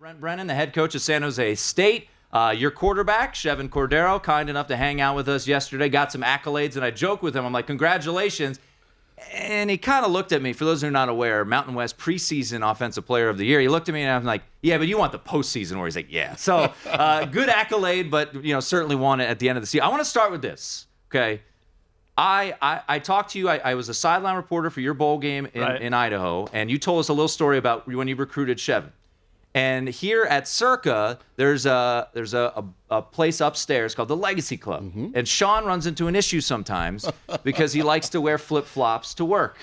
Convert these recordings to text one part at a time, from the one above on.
Brent Brennan, the head coach of San Jose State. Your quarterback, Chevan Cordeiro, kind enough to hang out with us yesterday, got some accolades, and I joked with him. I'm like, congratulations. And he kind of looked at me. For those who are not aware, Mountain West preseason offensive player of the year. He looked at me and I'm like, yeah, but you want the postseason where he's like, yeah. So good accolade, but certainly won it at the end of the season. I want to start with this, okay? I talked to you. I was a sideline reporter for your bowl game in Idaho, and you told us a little story about when you recruited Chevan. And here at Circa, there's a place upstairs called the Legacy Club. Mm-hmm. And Shaun runs into an issue sometimes because he likes to wear flip-flops to work.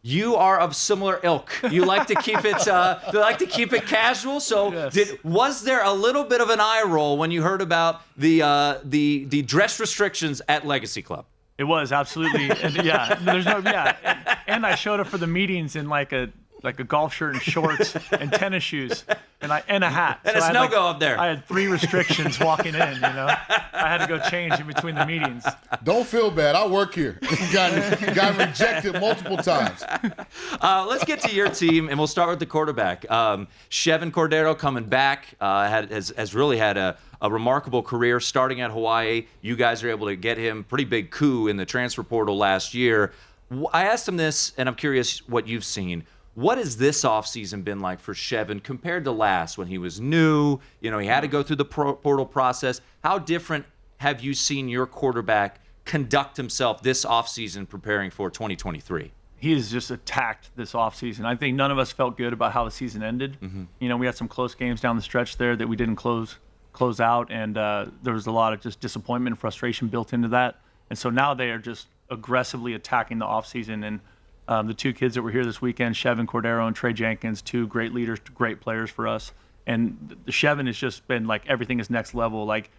You are of similar ilk. You like to keep it casual. So yes. Was there a little bit of an eye roll when you heard about the dress restrictions at Legacy Club? It was absolutely, and I showed up for the meetings in like a golf shirt and shorts and tennis shoes and a hat. And so a no-go up there. I had 3 restrictions walking in, I had to go change in between the meetings. Don't feel bad. I work here. Got rejected multiple times. Let's get to your team, and we'll start with the quarterback. Chevan Cordeiro coming back has really had a remarkable career starting at Hawaii. You guys are able to get him pretty big coup in the transfer portal last year. I asked him this, and I'm curious what you've seen. What has this offseason been like for Chevan compared to last when he was new? He had to go through the portal process. How different have you seen your quarterback conduct himself this offseason preparing for 2023? He has just attacked this offseason. I think none of us felt good about how the season ended. Mm-hmm. We had some close games down the stretch there that we didn't close out, and there was a lot of just disappointment and frustration built into that. And so now they are just aggressively attacking the offseason. And the 2 kids that were here this weekend, Chevan Cordeiro and Trey Jenkins, 2 great leaders, great players for us. And the Chevan has just been like everything is next level. Like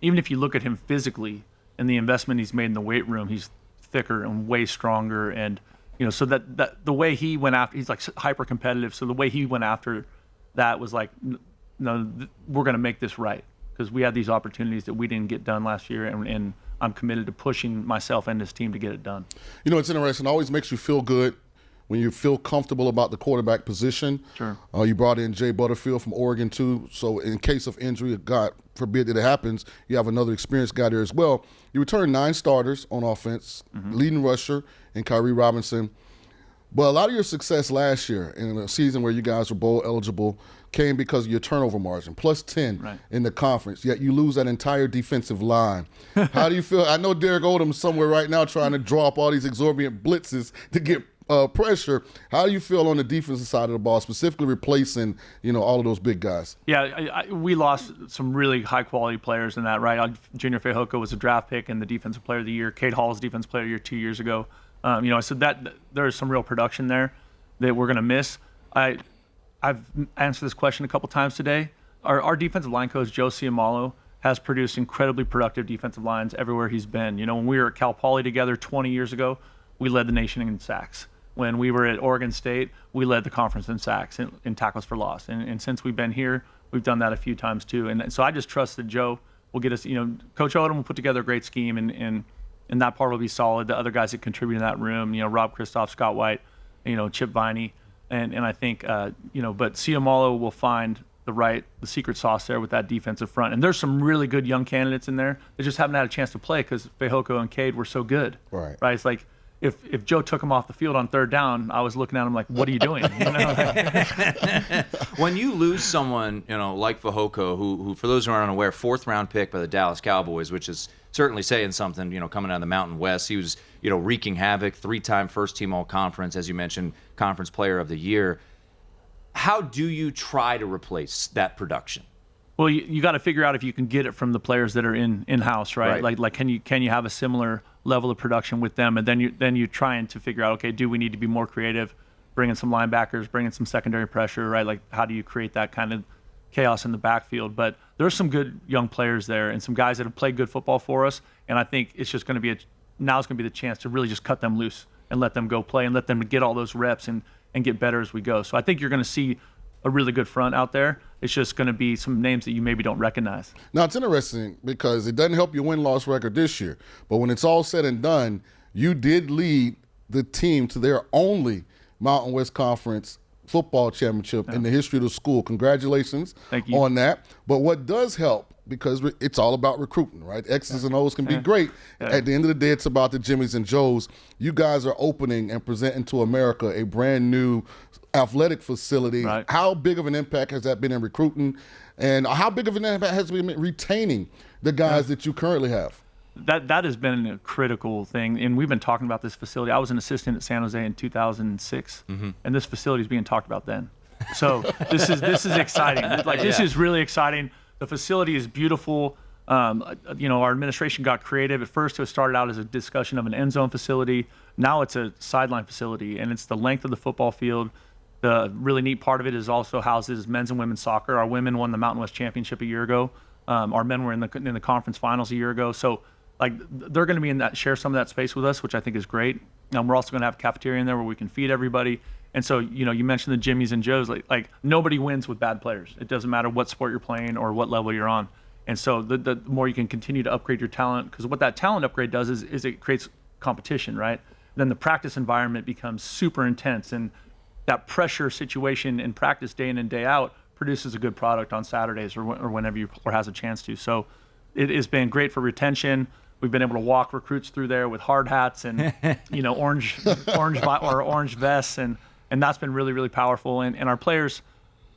even if you look at him physically and the investment he's made in the weight room, he's thicker and way stronger. And so that the way he went after, he's like hyper competitive. So the way he went after that was like, no, we're going to make this right because we had these opportunities that we didn't get done last year, and I'm committed to pushing myself and this team to get it done. It's interesting. It always makes you feel good when you feel comfortable about the quarterback position. Sure. You brought in Jay Butterfield from Oregon, too. So in case of injury, God forbid that it happens, you have another experienced guy there as well. You returned 9 starters on offense, leading rusher in Kyrie Robinson. But a lot of your success last year in a season where you guys were bowl eligible came because of your turnover margin, plus 10 in the conference, yet you lose that entire defensive line. How do you feel? I know Derek Odom's somewhere right now trying to draw up all these exorbitant blitzes to get pressure. How do you feel on the defensive side of the ball, specifically replacing, all of those big guys? Yeah, we lost some really high-quality players in that, right? Junior Fehoko was a draft pick and the Defensive Player of the Year. Cade Hall was Defensive Player of the Year 2 years ago. So that there's some real production there that we're going to miss. I've answered this question a couple times today. Our defensive line coach, Joe Ciamalo, has produced incredibly productive defensive lines everywhere he's been. When we were at Cal Poly together 20 years ago, we led the nation in sacks. When we were at Oregon State, we led the conference in sacks and tackles for loss. And since we've been here, we've done that a few times too. And so I just trust that Joe will get us, Coach Odom will put together a great scheme and that part will be solid. The other guys that contribute in that room, Rob Christoph, Scott White, Chip Viney. And I think, but Ciamalo will find the secret sauce there with that defensive front. And there's some really good young candidates in there that just haven't had a chance to play because Fehoko and Cade were so good. Right? It's like if Joe took him off the field on 3rd down, I was looking at him like, what are you doing? When you lose someone, like Fehoko, who for those who aren't unaware, 4th-round pick by the Dallas Cowboys, which is certainly saying something, coming out of the Mountain West. He was, wreaking havoc, 3-time first-team All-Conference, as you mentioned, Conference Player of the Year. How do you try to replace that production? Well, you got to figure out if you can get it from the players that are in-house, right? Like can you have a similar level of production with them, and then you're trying to figure out, okay, do we need to be more creative, bring in some linebackers, bring in some secondary pressure, right? Like how do you create that kind of chaos in the backfield? But there's some good young players there and some guys that have played good football for us, and I think it's just going to be now's going to be the chance to really just cut them loose and let them go play and let them get all those reps and get better as we go. So I think you're going to see a really good front out there. It's just going to be some names that you maybe don't recognize. Now, it's interesting because it doesn't help your win-loss record this year. But when it's all said and done, you did lead the team to their only Mountain West Conference football championship in the history of the school. Congratulations Thank you. on that. But what does help, because it's all about recruiting, right? X's and O's can be great. At the end of the day, it's about the Jimmies and Joes. You guys are opening and presenting to America a brand new athletic facility. Right. How big of an impact has that been in recruiting? And how big of an impact has it been in retaining the guys that you currently have? That has been a critical thing, and we've been talking about this facility. I was an assistant at San Jose in 2006, and this facility is being talked about then. So this is exciting. This is really exciting. The facility is beautiful. Our administration got creative. At first, it started out as a discussion of an end zone facility. Now it's a sideline facility, and it's the length of the football field. The really neat part of it is also houses men's and women's soccer. Our women won the Mountain West Championship a year ago. Our men were in the conference finals a year ago. So they're going to be in that, share some of that space with us, which I think is great. We're also going to have a cafeteria in there where we can feed everybody. And so, you mentioned the Jimmies and Joes. Like nobody wins with bad players. It doesn't matter what sport you're playing or what level you're on. And so the more you can continue to upgrade your talent, because what that talent upgrade does is it creates competition, right? Then the practice environment becomes super intense, and that pressure situation in practice day in and day out produces a good product on Saturdays or whenever your player has a chance to. So it has been great for retention. We've been able to walk recruits through there with hard hats and orange vests, and that's been really, really powerful. And our players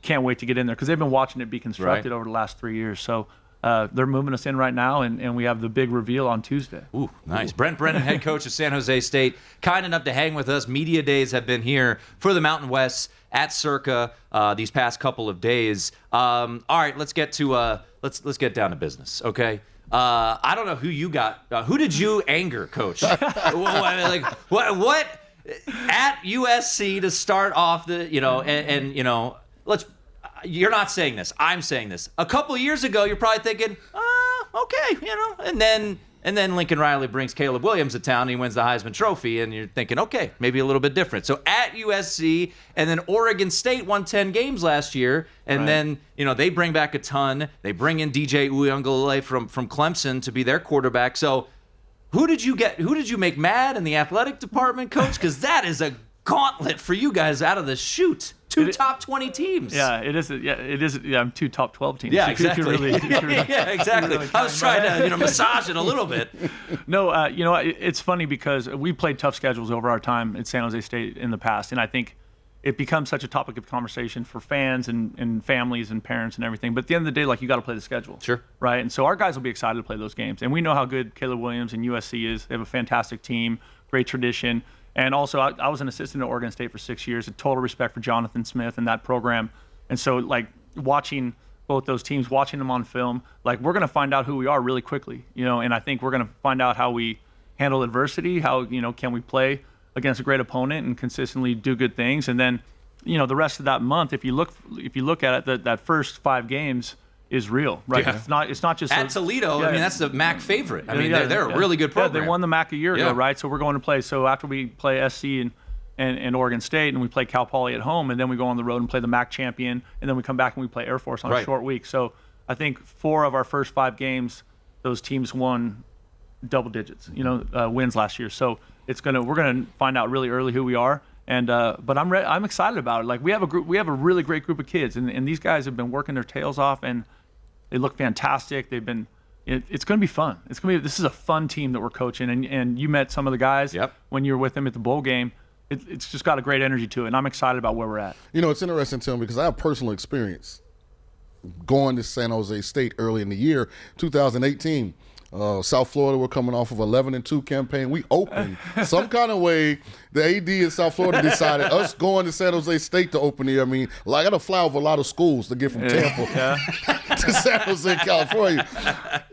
can't wait to get in there because they've been watching it be constructed over the last 3 years. So they're moving us in right now, and we have the big reveal on Tuesday. Ooh, nice. Brent Brennan, head coach of San Jose State, kind enough to hang with us. Media days have been here for the Mountain West at Circa these past couple of days. All right, let's get to let's get down to business, okay? I don't know who you got. Who did you anger, Coach? What at USC to start off the let's. You're not saying this. I'm saying this. A couple of years ago, you're probably thinking, okay, and then Lincoln Riley brings Caleb Williams to town and he wins the Heisman Trophy, and you're thinking, okay, maybe a little bit different. So at USC, and then Oregon State won 10 games last year, and then they bring back a ton. They bring in DJ Uiagalelei from Clemson to be their quarterback. So who did you get? Who did you make mad in the athletic department, Coach? Because that is a gauntlet for you guys out of the chute. Two top 20 teams. Yeah, it is. Yeah, it is. Yeah, I'm 2 top 12 teams. Yeah, exactly. Yeah, exactly. I was trying to massage it a little bit. No, it's funny because we played tough schedules over our time at San Jose State in the past, and I think it becomes such a topic of conversation for fans and families and parents and everything. But at the end of the day, you got to play the schedule. Sure. Right, and so our guys will be excited to play those games, and we know how good Caleb Williams and USC is. They have a fantastic team, great tradition. And also, I was an assistant at Oregon State for 6 years. A total respect for Jonathan Smith and that program. And so, watching both those teams, watching them on film, we're going to find out who we are really quickly, And I think we're going to find out how we handle adversity, how can we play against a great opponent and consistently do good things. And then, the rest of that month, if you look at it, that first 5 games is real, right? Yeah. It's not just at Toledo. Yeah. I mean, that's the MAC favorite. I mean, they're a really good program. Yeah, they won the MAC a year ago, right? So we're going to play. So after we play SC and Oregon State, and we play Cal Poly at home, and then we go on the road and play the MAC champion, and then we come back and we play Air Force on a short week. So I think 4 of our first 5 games, those teams won double digits, wins last year. So we're gonna find out really early who we are. And but I'm excited about it. We have a really great group of kids, and these guys have been working their tails off, and they look fantastic. It's going to be fun. This is a fun team that we're coaching, and you met some of the guys when you were with them at the bowl game. It's just got a great energy to it, and I'm excited about where we're at. It's interesting, Tim, because I have personal experience going to San Jose State early in the year, 2018. South Florida were coming off of 11-2 campaign. We opened some kind of way. The AD in South Florida decided us going to San Jose State to open the year. I mean, I got to fly over a lot of schools to get from Tampa to San Jose, California.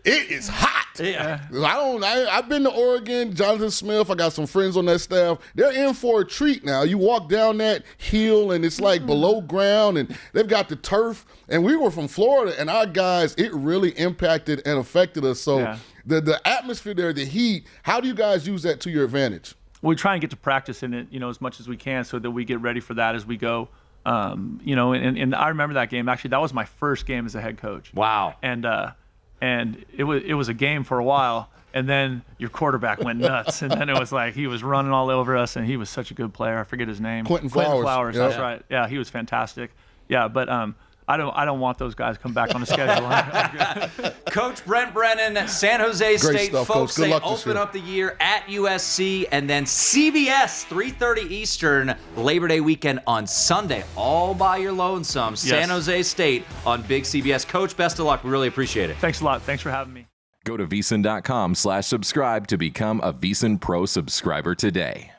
It is hot. Yeah. I've been to Oregon, Jonathan Smith. I got some friends on that staff. They're in for a treat now. You walk down that hill and it's below ground, and they've got the turf. And we were from Florida, and our guys, it really impacted and affected us. So the atmosphere there, the heat, how do you guys use that to your advantage? We try and get to practice in it, as much as we can, so that we get ready for that as we go. And I remember that game. Actually, that was my first game as a head coach. Wow. And and it was a game for a while. And then your quarterback went nuts, and then it was like he was running all over us, and he was such a good player. I forget his name. Quentin Flowers. That's right. Yeah, he was fantastic. Yeah, but I don't want those guys to come back on the schedule. Coach Brent Brennan, San Jose State. stuff, folks, Coach. Good they luck this open year. up the year at USC, and then CBS 3:30 Eastern Labor Day weekend on Sunday, all by your lonesome. San Jose State on Big CBS. Coach, best of luck. We really appreciate it. Thanks a lot. Thanks for having me. Go to VSiN.com/subscribe to become a VSiN Pro subscriber today.